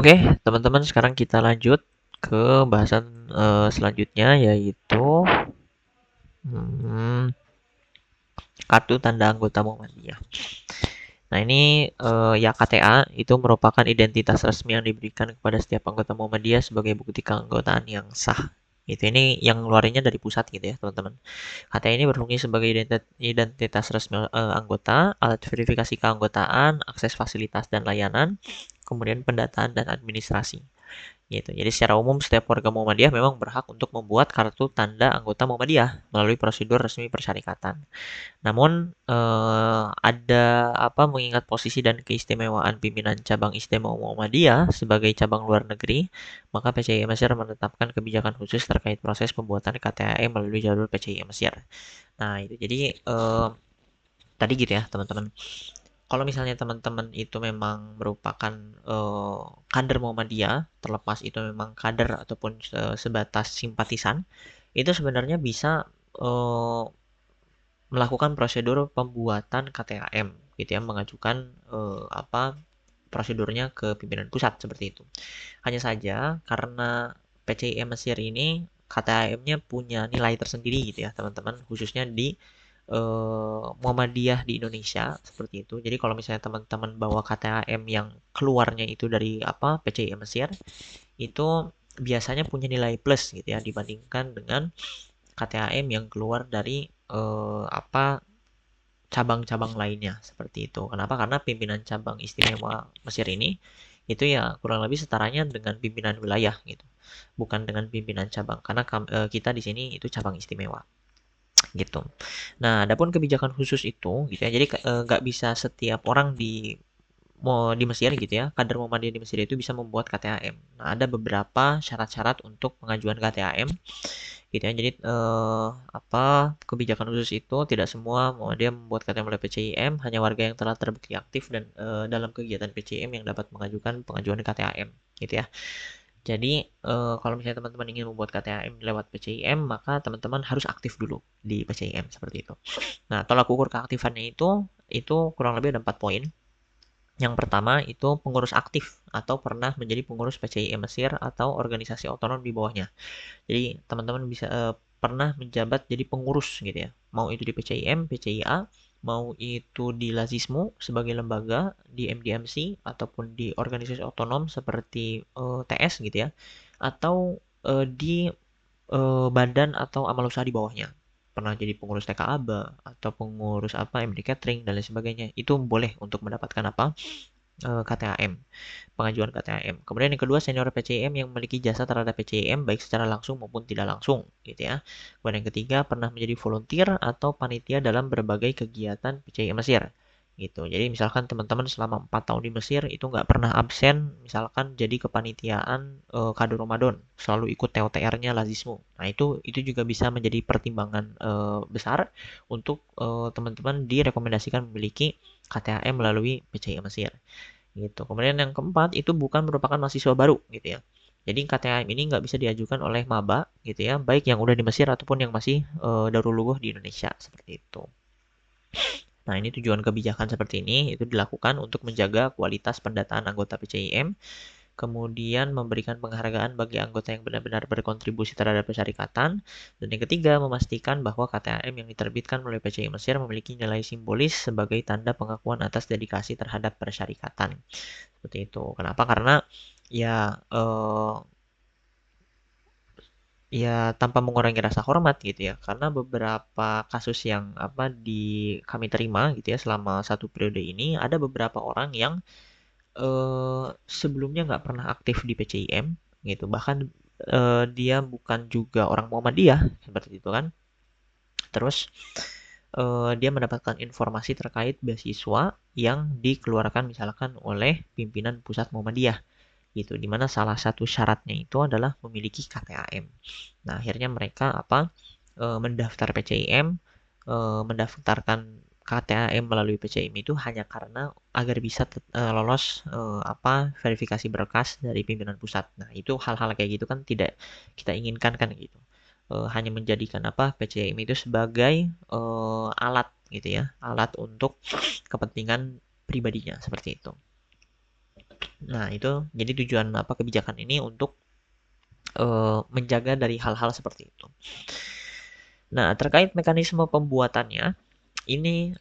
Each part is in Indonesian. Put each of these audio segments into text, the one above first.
Oke, teman-teman, sekarang kita lanjut ke bahasan selanjutnya, yaitu hmm, kartu tanda anggota Muhammadiyah. Nah, ini ya KTA itu merupakan identitas resmi yang diberikan kepada setiap anggota Muhammadiyah sebagai bukti keanggotaan yang sah. Itu ini yang ngeluarinnya dari pusat gitu ya, teman-teman. KTA ini berfungsi sebagai identitas resmi anggota, alat verifikasi keanggotaan, akses fasilitas dan layanan, kemudian pendataan dan administrasi. Gitu. Jadi secara umum setiap warga Muhammadiyah memang berhak untuk membuat kartu tanda anggota Muhammadiyah melalui prosedur resmi persyarikatan. Namun ada mengingat posisi dan keistimewaan pimpinan cabang istimewa Muhammadiyah sebagai cabang luar negeri, maka PCI Mesir menetapkan kebijakan khusus terkait proses pembuatan KTAM melalui jalur PCI Mesir. Nah, itu jadi tadi gitu ya, teman-teman. Kalau misalnya teman-teman itu memang merupakan kader Muhammadiyah, terlepas itu memang kader ataupun sebatas simpatisan, itu sebenarnya bisa eh, melakukan prosedur pembuatan KTAM gitu ya, mengajukan prosedurnya ke pimpinan pusat seperti itu. Hanya saja karena PCIM Mesir ini KTAM-nya punya nilai tersendiri gitu ya, teman-teman, khususnya di Muhammadiyah di Indonesia seperti itu. Jadi kalau misalnya teman-teman bawa KTAM yang keluarnya itu dari PCI Mesir, itu biasanya punya nilai plus gitu ya dibandingkan dengan KTAM yang keluar dari cabang-cabang lainnya seperti itu. Kenapa? Karena pimpinan cabang istimewa Mesir ini itu ya kurang lebih setaranya dengan pimpinan wilayah gitu, bukan dengan pimpinan cabang. Karena kita di sini itu cabang istimewa gitu. Nah, adapun kebijakan khusus itu gitu ya. Jadi nggak bisa setiap orang mau di Mesir gitu ya, kader Muhammadiyah di Mesir itu bisa membuat KTAM. Nah, ada beberapa syarat-syarat untuk pengajuan KTAM gitu ya. Jadi kebijakan khusus itu tidak semua Muhammadiyah membuat KTAM oleh PCIM, hanya warga yang telah terbukti aktif dan dalam kegiatan PCIM yang dapat mengajukan pengajuan KTAM gitu ya. Jadi kalau misalnya teman-teman ingin membuat KTAM lewat PCIM, maka teman-teman harus aktif dulu di PCIM seperti itu. Nah, tolak ukur keaktifannya itu kurang lebih ada 4 poin. Yang pertama itu pengurus aktif atau pernah menjadi pengurus PCI Mesir atau organisasi otonom di bawahnya. Jadi teman-teman bisa pernah menjabat jadi pengurus gitu ya. Mau itu di PCIM, PCIA, mau itu di Lazismu sebagai lembaga, di MDMC ataupun di organisasi otonom seperti TS gitu ya. Atau di badan atau amal usaha di bawahnya. Pernah jadi pengurus TKABA atau pengurus MD Catering dan lain sebagainya. Itu boleh untuk mendapatkan KTAM, pengajuan KTAM. Kemudian yang kedua, senior PCIM yang memiliki jasa terhadap PCIM baik secara langsung maupun tidak langsung, gitu ya. Kemudian yang ketiga, pernah menjadi volunteer atau panitia dalam berbagai kegiatan PCIM Mesir, gitu. Jadi misalkan teman-teman selama 4 tahun di Mesir itu nggak pernah absen, misalkan jadi kepanitiaan kado Ramadan, selalu ikut TOTR-nya Lazismu. Nah, itu juga bisa menjadi pertimbangan besar untuk teman-teman direkomendasikan memiliki KTAM melalui PCI Mesir gitu. Kemudian yang keempat itu bukan merupakan mahasiswa baru gitu ya. Jadi KTAM ini nggak bisa diajukan oleh maba gitu ya, baik yang udah di Mesir ataupun yang masih darul luguh di Indonesia seperti itu. Nah, ini tujuan kebijakan seperti ini itu dilakukan untuk menjaga kualitas pendataan anggota PCIM, kemudian memberikan penghargaan bagi anggota yang benar-benar berkontribusi terhadap persyarikatan, dan yang ketiga memastikan bahwa KTAM yang diterbitkan melalui PCI Mesir memiliki nilai simbolis sebagai tanda pengakuan atas dedikasi terhadap persyarikatan. Seperti itu. Kenapa? Karena ya ya tanpa mengurangi rasa hormat gitu ya. Karena beberapa kasus yang kami terima gitu ya selama satu periode ini ada beberapa orang yang sebelumnya nggak pernah aktif di PCIM gitu. Bahkan dia bukan juga orang Muhammadiyah seperti itu kan. Terus dia mendapatkan informasi terkait beasiswa yang dikeluarkan misalkan oleh pimpinan pusat Muhammadiyah gitu, dimana salah satu syaratnya itu adalah memiliki KTAM. Nah, akhirnya mereka mendaftar PCIM, mendaftarkan KTAM melalui PCIM itu hanya karena agar bisa lolos verifikasi berkas dari pimpinan pusat. Nah, itu hal-hal kayak gitu kan tidak kita inginkan kan gitu. Hanya menjadikan PCIM itu sebagai alat gitu ya, alat untuk kepentingan pribadinya seperti itu. Nah, itu jadi tujuan apa kebijakan ini untuk menjaga dari hal-hal seperti itu. Nah, terkait mekanisme pembuatannya, ini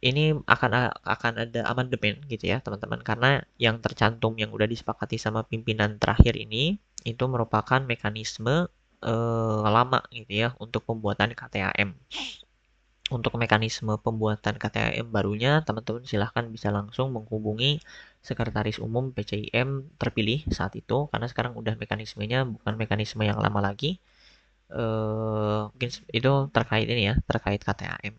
ini akan ada amandemen gitu ya teman-teman, karena yang tercantum yang udah disepakati sama pimpinan terakhir ini itu merupakan mekanisme lama gitu ya untuk pembuatan KTAM. Untuk mekanisme pembuatan KTAM barunya, teman-teman silahkan bisa langsung menghubungi Sekretaris Umum PCIM terpilih saat itu, karena sekarang udah mekanismenya bukan mekanisme yang lama lagi. Mungkin itu terkait ini ya, terkait KTAM.